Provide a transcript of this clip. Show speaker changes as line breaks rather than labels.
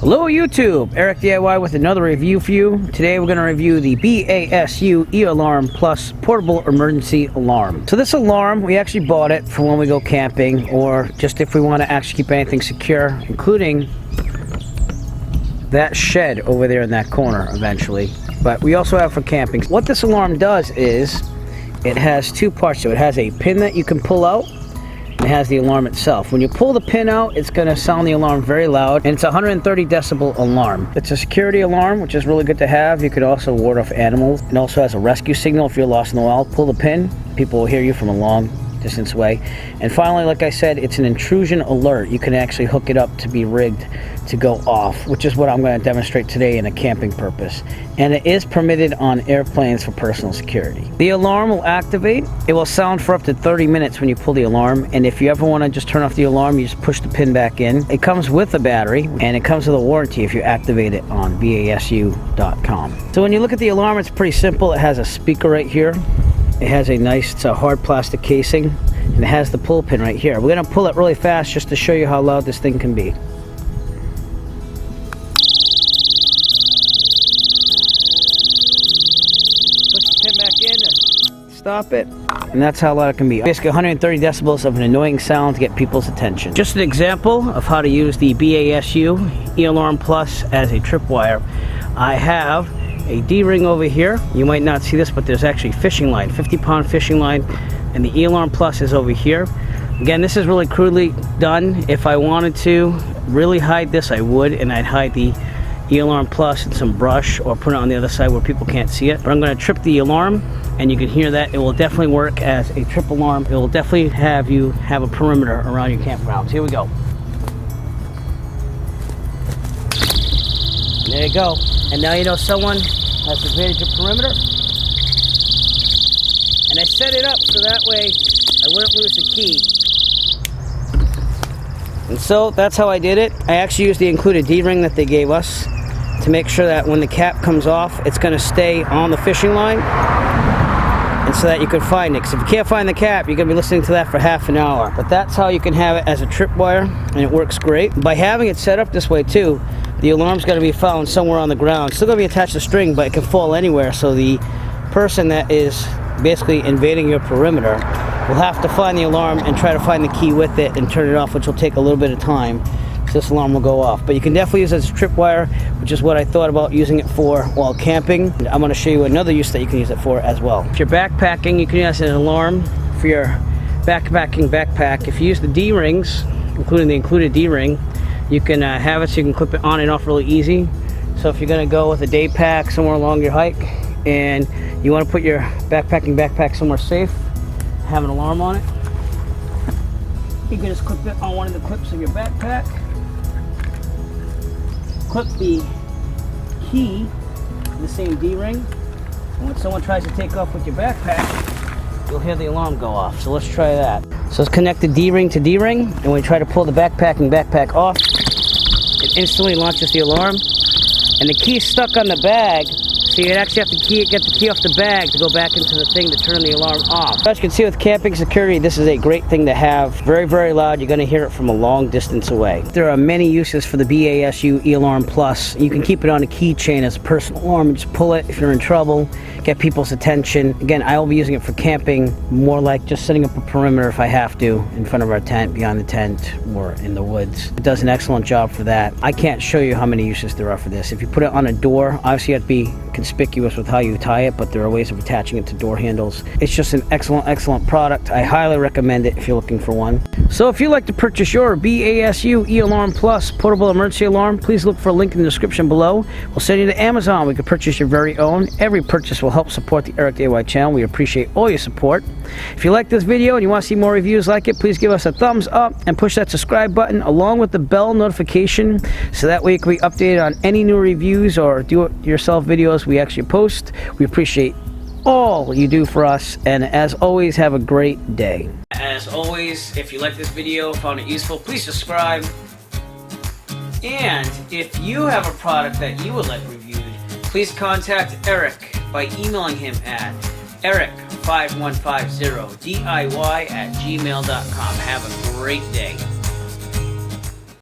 Hello YouTube, Eric DIY with another review for you. Today we're going to review the BASU eAlarm Plus Portable Emergency Alarm. So this alarm, we actually bought it for when we go camping or just if we want to actually keep anything secure, including that shed over there in that corner eventually. But we also have for camping. What this alarm does is it has two parts to it. It has a pin that you can pull out. It has the alarm itself. When you pull the pin out, it's going to sound the alarm very loud, and it's a 130 decibel alarm. It's a security alarm, which is really good to have. You could also ward off animals. It also has a rescue signal if you're lost in the wild. Pull the pin, people will hear you from a long distance away. And finally, like I said, it's an intrusion alert. You can actually hook it up to be rigged to go off, which is what I'm going to demonstrate today in a camping purpose. And it is permitted on airplanes for personal security. The alarm will activate. It will sound for up to 30 minutes when you pull the alarm. And if you ever want to just turn off the alarm, you just push the pin back in. It comes with a battery and it comes with a warranty if you activate it on basu.com. So when you look at the alarm, it's pretty simple. It has a speaker right here. It has it's a hard plastic casing, and it has the pull pin right here. We're going to pull it really fast just to show you how loud this thing can be. Push the pin back in and stop it, and that's how loud it can be. Basically 130 decibels of an annoying sound to get people's attention. Just an example of how to use the BASU eAlarm Plus as a tripwire. I have a D-ring over here. You might not see this, but there's actually fishing line, 50-pound fishing line, and the eAlarm Plus is over here. Again, this is really crudely done. If I wanted to really hide this, I would, and I'd hide the eAlarm Plus in some brush or put it on the other side where people can't see it. But I'm going to trip the alarm, and you can hear that. It will definitely work as a trip alarm. It will definitely have you have a perimeter around your campgrounds. Here we go. There you go. And now you know someone has invaded your perimeter. And I set it up so that way I wouldn't lose the key. And so that's how I did it. I actually used the included D-ring that they gave us to make sure that when the cap comes off, it's going to stay on the fishing line, and so that you can find it. Because if you can't find the cap, you're going to be listening to that for half an hour. But that's how you can have it as a tripwire, and it works great. By having it set up this way too, the alarm's going to be found somewhere on the ground. Still going to be attached to string, but it can fall anywhere. So the person that is basically invading your perimeter will have to find the alarm and try to find the key with it and turn it off, which will take a little bit of time. So this alarm will go off. But you can definitely use it as a tripwire, which is what I thought about using it for while camping. And I'm going to show you another use that you can use it for as well. If you're backpacking, you can use it as an alarm for your backpacking backpack. If you use the D-rings, including the included D-ring, you can have it so you can clip it on and off really easy. So if you're going to go with a day pack somewhere along your hike and you want to put your backpacking backpack somewhere safe, have an alarm on it, you can just clip it on one of the clips of your backpack, clip the key to the same D-ring, and when someone tries to take off with your backpack, you'll hear the alarm go off. So let's try that. So let's connect the D-ring to D-ring, and when we try to pull the backpacking backpack off, it instantly launches the alarm, and the key's stuck on the bag, so you actually have to get the key off the bag to go back into the thing to turn the alarm off. As you can see with camping security, this is a great thing to have. Very, very loud. You're going to hear it from a long distance away. There are many uses for the BASU eAlarm Plus. You can keep it on a keychain as a personal alarm. You just pull it if you're in trouble, get people's attention. Again, I will be using it for camping, more like just setting up a perimeter if I have to, in front of our tent, beyond the tent, or in the woods. It does an excellent job for that. I can't show you how many uses there are for this. If you put it on a door, obviously you have to be conspicuous with how you tie it, but there are ways of attaching it to door handles. It's just an excellent product. I highly recommend it if you're looking for one. So if you'd like to purchase your BASU eAlarm Plus portable emergency alarm, please look for a link in the description below. We'll send you to Amazon. We can purchase your very own. Every purchase will help support the Eric DIY channel. We appreciate all your support. If you like this video and you want to see more reviews like it, please give us a thumbs up and push that subscribe button along with the bell notification, so that way you can be updated on any new reviews or do-it-yourself videos we actually post. We appreciate all you do for us, and as always, have a great day. As always, if you like this video, found it useful, please subscribe. And if you have a product that you would like reviewed, please contact Eric by emailing him at eric5150diy@gmail.com. Have a great day.